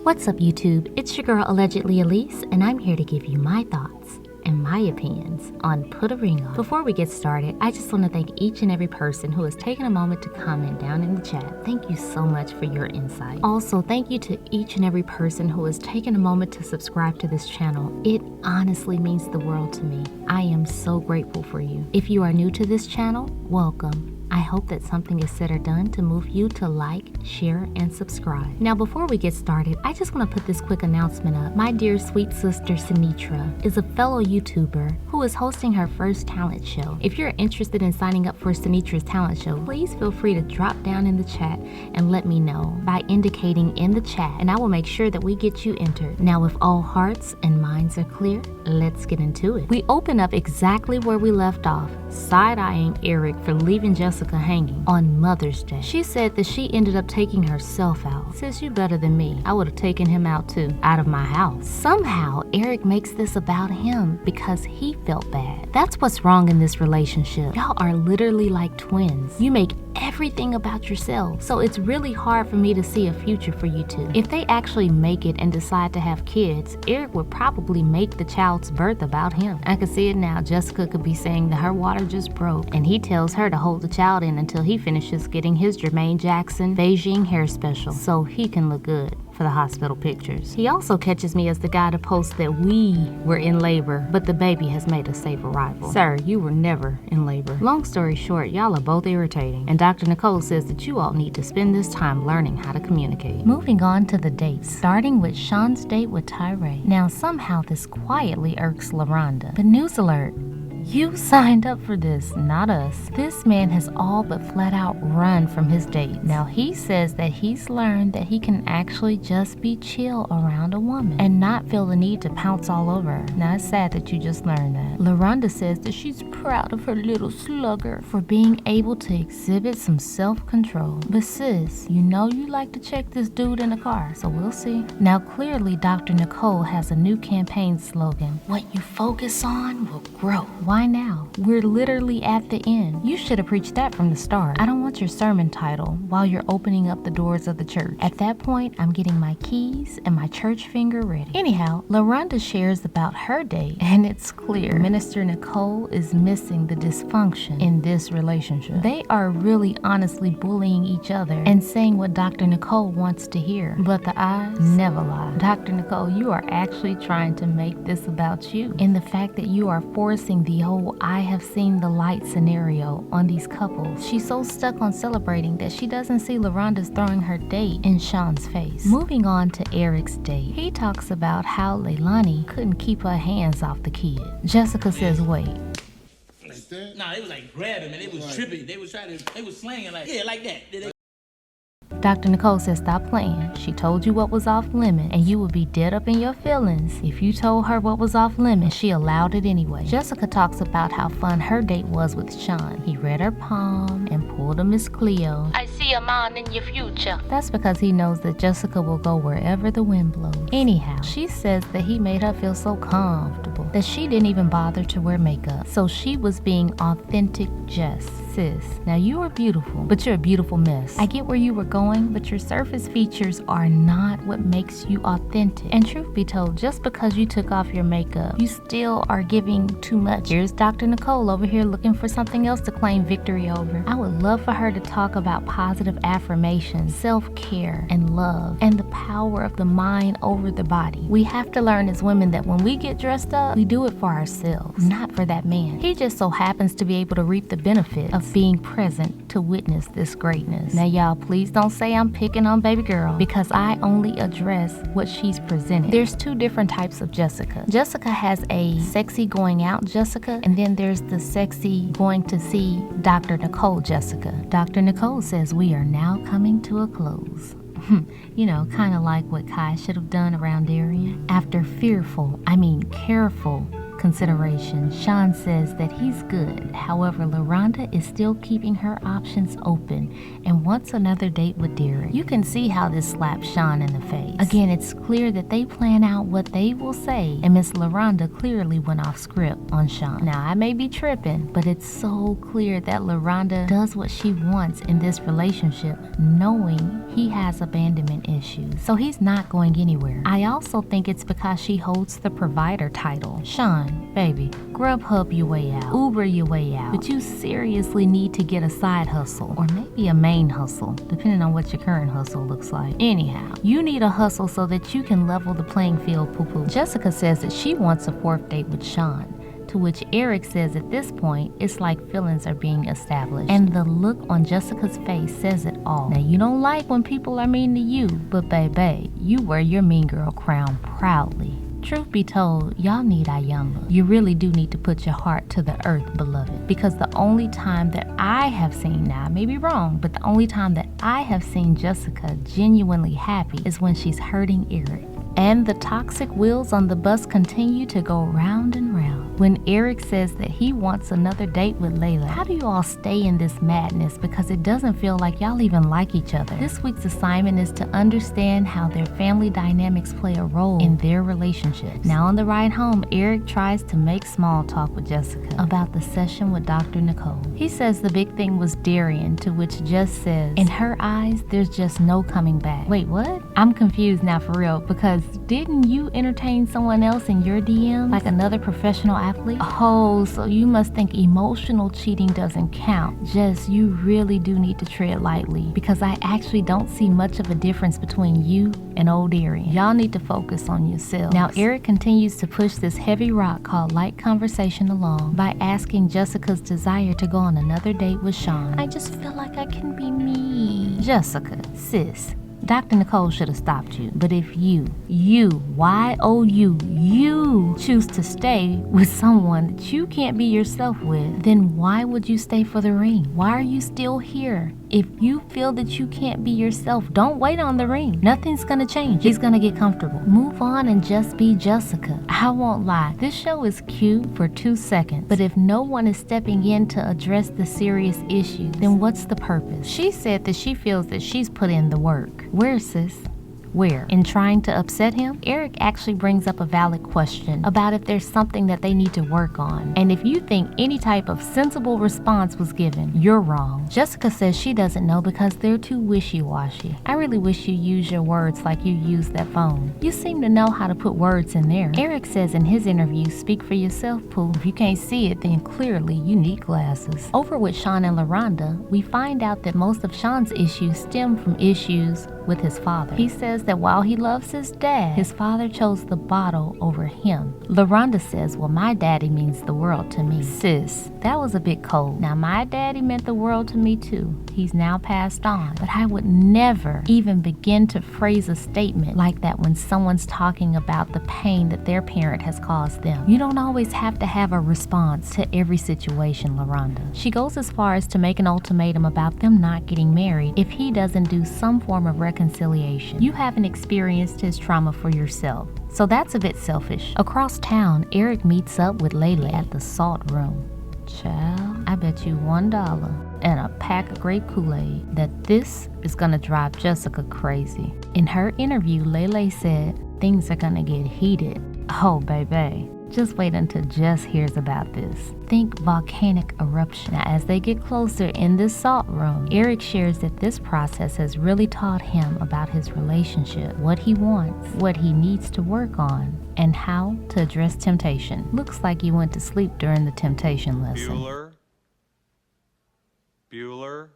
What's up, YouTube? It's your girl, Allegedly A-lease, and I'm here to give you my thoughts and my opinions on Put a Ring On. Before we get started, I just want to thank each and every person who has taken a moment to comment down in the chat. Thank you so much for your insight. Also, thank you to each and every person who has taken a moment to subscribe to this channel. It honestly means the world to me. I am so grateful for you. If you are new to this channel, welcome. I hope that something is said or done to move you to like, share, and subscribe. Now, before we get started, I just want to put this quick announcement up. My dear sweet sister, Sinitra, is a fellow YouTuber who is hosting her first talent show. If you're interested in signing up for Sinitra's talent show, please feel free to drop down in the chat and let me know by indicating in the chat, and I will make sure that we get you entered. Now, if all hearts and minds are clear, let's get into it. We open up exactly where we left off, side-eyeing Eric for leaving Jessica hanging on Mother's Day. She said that she ended up taking herself out. Sis, you better than me. I would have taken him out too, out of my house. Somehow, Eric makes this about him because he felt bad. That's what's wrong in this relationship. Y'all are literally like twins. You make everything about yourself. So it's really hard for me to see a future for you two. If they actually make it and decide to have kids, Eric would probably make the child's birth about him. I can see it now. Jessica could be saying that her water just broke, and he tells her to hold the child in until he finishes getting his Jermaine Jackson Beijing hair special so he can look good for the hospital pictures. He also catches me as the guy to post that we were in labor, but the baby has made a safe arrival. Sir, you were never in labor. Long story short, y'all are both irritating, and Dr. Nicole says that you all need to spend this time learning how to communicate. Moving on to the dates, starting with Sean's date with Tyree. Now, somehow this quietly irks LaRonda, but news alert, you signed up for this, not us. This man has all but flat out run from his date. Now he says that he's learned that he can actually just be chill around a woman and not feel the need to pounce all over her. Now it's sad that you just learned that. LaRonda says that she's proud of her little slugger for being able to exhibit some self-control. But sis, you know you like to check this dude in the car, so we'll see. Now clearly Dr. Nicole has a new campaign slogan. What you focus on will grow. Why now? We're literally at the end. You should have preached that from the start. I don't want your sermon title while you're opening up the doors of the church. At that point, I'm getting my keys and my church finger ready. Anyhow, LaRonda shares about her date, and it's clear Minister Nicole is missing the dysfunction in this relationship. They are really honestly bullying each other and saying what Dr. Nicole wants to hear, but the eyes never lie. Dr. Nicole, you are actually trying to make this about you, and the fact that you are forcing the whole I have seen the light scenario on these couples. She's so stuck on celebrating that she doesn't see LaRonda's throwing her date in Sean's face. Moving on to Eric's date. He talks about how Leilani couldn't keep her hands off the kid. Jessica says, wait. Nah, they was like grabbing, man. They was tripping. They was slanging like, yeah, like that. Dr. Nicole says, stop playing. She told you what was off limits, and you would be dead up in your feelings if you told her what was off limits. She allowed it anyway. Jessica talks about how fun her date was with Sean. He read her palm and pulled a Miss Cleo. I see a man in your future. That's because he knows that Jessica will go wherever the wind blows. Anyhow, she says that he made her feel so comfortable that she didn't even bother to wear makeup. So she was being authentic Jess. Sis, now you are beautiful, but you're a beautiful mess. I get where you were going, but your surface features are not what makes you authentic. And truth be told, just because you took off your makeup, you still are giving too much. Here's Dr. Nicole over here looking for something else to claim victory over. I would love for her to talk about positive affirmations, self-care, and love, and the power of the mind over the body. We have to learn as women that when we get dressed up, we do it for ourselves, not for that man. He just so happens to be able to reap the benefit of being present to witness this greatness. Now y'all, please don't say I'm picking on baby girl, because I only address what she's presented. There's two different types of Jessica. Jessica has a sexy going out Jessica, and then there's the sexy going to see Dr. Nicole Jessica. Dr. Nicole says we are now coming to a close. You know, kind of like what Kai should have done around Darian. After careful consideration, Sean says that he's good. However, LaRonda is still keeping her options open and wants another date with Derek. You can see how this slaps Sean in the face. Again, it's clear that they plan out what they will say, and Miss LaRonda clearly went off script on Sean. Now, I may be tripping, but it's so clear that LaRonda does what she wants in this relationship, knowing he has abandonment issues, so he's not going anywhere. I also think it's because she holds the provider title. Sean, baby, Grubhub your way out, Uber your way out, but you seriously need to get a side hustle, or maybe a main hustle, depending on what your current hustle looks like. Anyhow, you need a hustle so that you can level the playing field, poo-poo. Jessica says that she wants a 4th date with Sean, to which Eric says at this point, it's like feelings are being established. And the look on Jessica's face says it all. Now, you don't like when people are mean to you, but baby, you wear your mean girl crown proudly. Truth be told, y'all need Ayala. You really do need to put your heart to the earth, beloved. Because the only time that I have seen, now I may be wrong, but the only time that I have seen Jessica genuinely happy is when she's hurting Eric. And the toxic wheels on the bus continue to go round and round. When Eric says that he wants another date with Layla, how do you all stay in this madness? Because it doesn't feel like y'all even like each other. This week's assignment is to understand how their family dynamics play a role in their relationship. Now on the ride home, Eric tries to make small talk with Jessica about the session with Dr. Nicole. He says the big thing was Darian, to which Jess says, in her eyes, there's just no coming back. Wait, what? I'm confused now for real, because didn't you entertain someone else in your DM, like another professional athlete? Oh, so you must think emotional cheating doesn't count. Jess, you really do need to tread lightly, because I actually don't see much of a difference between you and old Darian. Y'all need to focus on yourselves. Now, Eric continues to push this heavy rock called light conversation along by asking Jessica's desire to go on another date with Sean. I just feel like I can be me. Jessica, sis, Dr. Nicole should have stopped you. But if you choose to stay with someone that you can't be yourself with, then why would you stay for the ring? Why are you still here? If you feel that you can't be yourself, don't wait on the ring. Nothing's gonna change. He's gonna get comfortable. Move on and just be Jessica. I won't lie, this show is cute for 2 seconds, but if no one is stepping in to address the serious issues, then what's the purpose? She said that she feels that she's put in the work. Where, sis? Where? In trying to upset him? Eric actually brings up a valid question about if there's something that they need to work on. And if you think any type of sensible response was given, you're wrong. Jessica says she doesn't know because they're too wishy-washy. I really wish you use your words like you use that phone. You seem to know how to put words in there. Eric says in his interview, speak for yourself, Pooh. If you can't see it, then clearly you need glasses. Over with Sean and LaRonda, we find out that most of Sean's issues stem from issues with his father. He says that while he loves his dad, his father chose the bottle over him. LaRonda says, well, my daddy means the world to me. Sis, that was a bit cold. Now, my daddy meant the world to me too. He's now passed on. But I would never even begin to phrase a statement like that when someone's talking about the pain that their parent has caused them. You don't always have to have a response to every situation, LaRonda. She goes as far as to make an ultimatum about them not getting married if he doesn't do some form of reconciliation. You haven't experienced his trauma for yourself, so that's a bit selfish. Across town, Eric meets up with Layla at the Salt Room. Child, I bet you $1 and a pack of grape Kool-Aid that this is gonna drive Jessica crazy. In her interview, Layla said things are gonna get heated. Oh, baby. Just wait until Jess hears about this. Think volcanic eruption. Now, as they get closer in this salt room, Eric shares that this process has really taught him about his relationship, what he wants, what he needs to work on, and how to address temptation. Looks like you went to sleep during the temptation lesson. Bueller.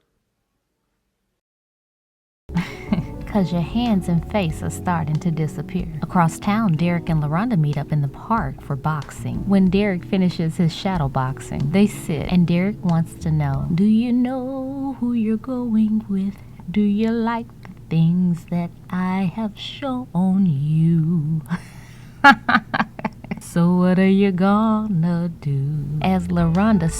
Because your hands and face are starting to disappear. Across town, Derek and LaRonda meet up in the park for boxing. When Derek finishes his shadow boxing, they sit, and Derek wants to know, do you know who you're going with? Do you like the things that I have shown you? So what are you gonna do? As LaRonda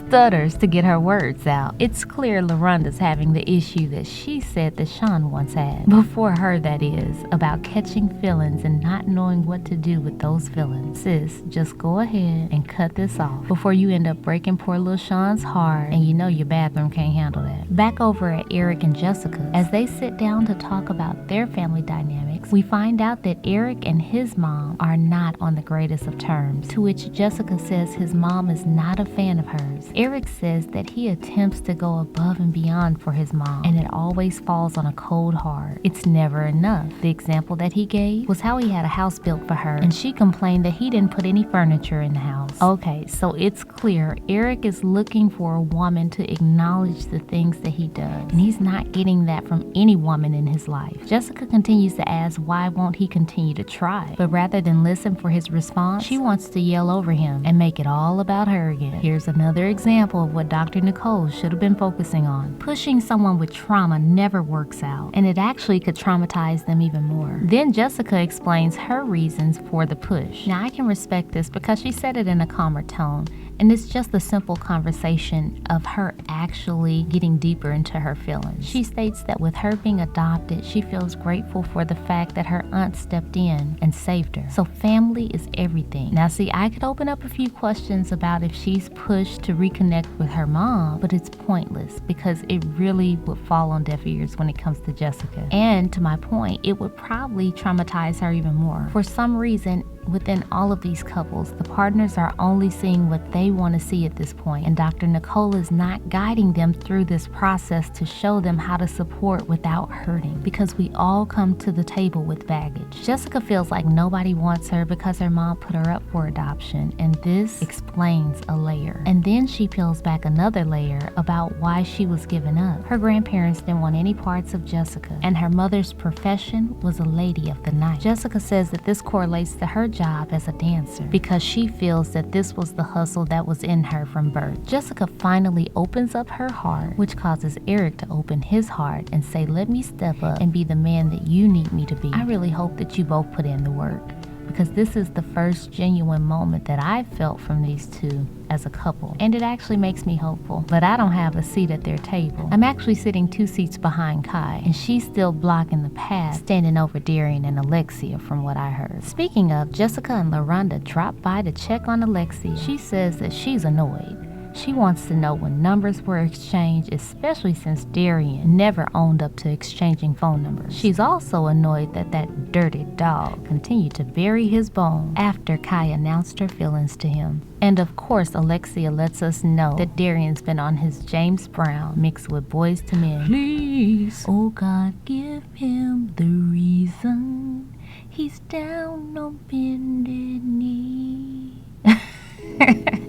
stutters to get her words out. It's clear LaRonda's having the issue that she said that Sean once had. Before her, that is, about catching feelings and not knowing what to do with those feelings. Sis, just go ahead and cut this off before you end up breaking poor little Sean's heart, and you know your bathroom can't handle that. Back over at Eric and Jessica, as they sit down to talk about their family dynamics, we find out that Eric and his mom are not on the greatest of terms, to which Jessica says his mom is not a fan of hers. Eric says that he attempts to go above and beyond for his mom, and it always falls on a cold heart. It's never enough. The example that he gave was how he had a house built for her, and she complained that he didn't put any furniture in the house. Okay, so it's clear Eric is looking for a woman to acknowledge the things that he does, and he's not getting that from any woman in his life. Jessica continues to ask why won't he continue to try, but rather than listen for his response, she wants to yell over him and make it all about her again. Here's another example of what Dr. Nicole should have been focusing on. Pushing someone with trauma never works out, and it actually could traumatize them even more. Then Jessica explains her reasons for the push. Now I can respect this because she said it in a calmer tone, and it's just a simple conversation of her actually getting deeper into her feelings. She states that with her being adopted, she feels grateful for the fact that her aunt stepped in and saved her. So family is everything. Now see, I could open up a few questions about if she's pushed to reconnect with her mom, but it's pointless because it really would fall on deaf ears when it comes to Jessica. And to my point, it would probably traumatize her even more. For some reason, within all of these couples, the partners are only seeing what they want to see at this point, and Dr. Nicole is not guiding them through this process to show them how to support without hurting, because we all come to the table with baggage. Jessica feels like nobody wants her because her mom put her up for adoption, and this explains a layer. And then she peels back another layer about why she was given up. Her grandparents didn't want any parts of Jessica, and her mother's profession was a lady of the night. Jessica says that this correlates to her job as a dancer because she feels that this was the hustle that was in her from birth. Jessica finally opens up her heart, which causes Eric to open his heart and say, let me step up and be the man that you need me to be. I really hope that you both put in the work, because this is the first genuine moment that I felt from these two as a couple, and it actually makes me hopeful. But I don't have a seat at their table. I'm actually sitting 2 seats behind Kai, and she's still blocking the path, standing over Darian and Alexia from what I heard. Speaking of, Jessica and LaRonda drop by to check on Alexia. She says that she's annoyed. She wants to know when numbers were exchanged, especially since Darian never owned up to exchanging phone numbers. She's also annoyed that that dirty dog continued to bury his bone after Kai announced her feelings to him. And of course, Alexia lets us know that Darian's been on his James Brown mixed with Boys to Men. Please, oh God, give him the reason he's down on bended knee.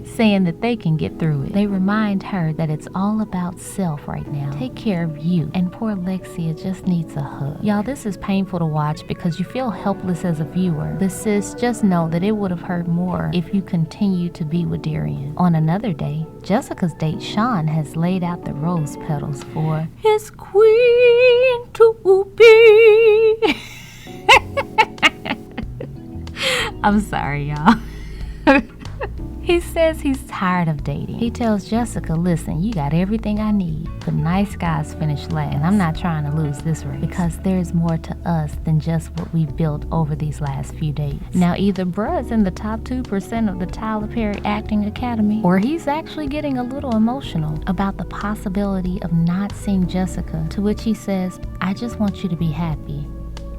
Saying that they can get through it. They remind her that it's all about self right now. Take care of you. And poor Alexia just needs a hug. Y'all, this is painful to watch because you feel helpless as a viewer. But sis, just know that it would have hurt more if you continued to be with Darian. On another day, Jessica's date Sean has laid out the rose petals for his queen to be. I'm sorry, y'all. He says he's tired of dating. He tells Jessica, listen, you got everything I need, but nice guys finish last. And I'm not trying to lose this race because there's more to us than just what we built over these last few days. Now, either bruh's in the top 2% of the Tyler Perry Acting Academy, or he's actually getting a little emotional about the possibility of not seeing Jessica, to which he says, I just want you to be happy.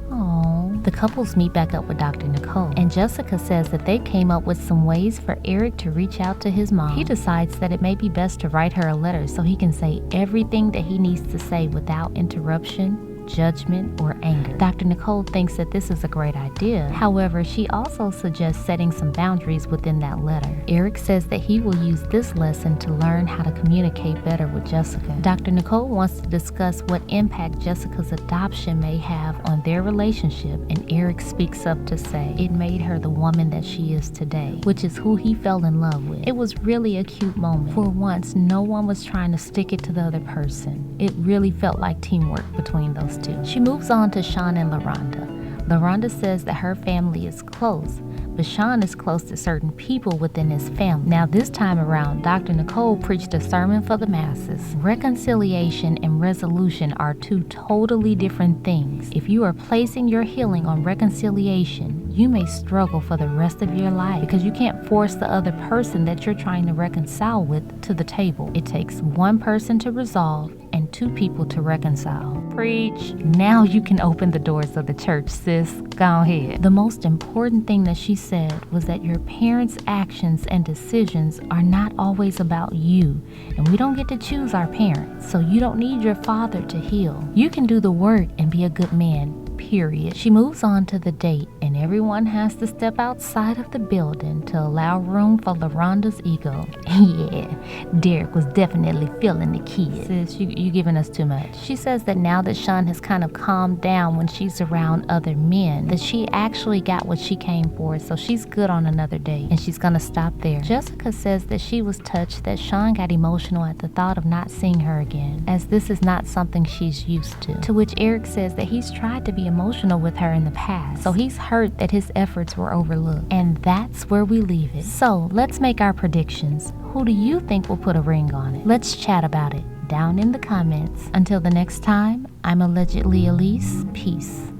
Aww. The couples meet back up with Dr. Nicole, and Jessica says that they came up with some ways for Eric to reach out to his mom. He decides that it may be best to write her a letter so he can say everything that he needs to say without interruption, judgment, or anger. Dr. Nicole thinks that this is a great idea. However, she also suggests setting some boundaries within that letter. Eric says that he will use this lesson to learn how to communicate better with Jessica. Dr. Nicole wants to discuss what impact Jessica's adoption may have on their relationship, and Eric speaks up to say it made her the woman that she is today, which is who he fell in love with. It was really a cute moment. For once, no one was trying to stick it to the other person. It really felt like teamwork between those two. She moves on to Sean and LaRonda. LaRonda says that her family is close, but Sean is close to certain people within his family. Now this time around, Dr. Nicole preached a sermon for the masses. Reconciliation and resolution are two totally different things. If you are placing your healing on reconciliation, you may struggle for the rest of your life because you can't force the other person that you're trying to reconcile with to the table. It takes one person to resolve and two people to reconcile. Preach. Now you can open the doors of the church, sis. Go ahead. The most important thing that she said was that your parents' actions and decisions are not always about you, and we don't get to choose our parents, so you don't need your father to heal. You can do the work and be a good man. Period. She moves on to the date, and everyone has to step outside of the building to allow room for LaRonda's ego. Yeah, Derek was definitely feeling the kid. Sis, you giving us too much. She says that now that Sean has kind of calmed down when she's around other men, that she actually got what she came for, so she's good on another date, and she's gonna stop there. Jessica says that she was touched that Sean got emotional at the thought of not seeing her again, as this is not something she's used to which Eric says that he's tried to be emotional with her in the past, so he's hurt that his efforts were overlooked. And that's where we leave it. So let's make our predictions. Who do you think will put a ring on it? Let's chat about it down in the comments. Until the next time, I'm Allegedly A-lease. Peace.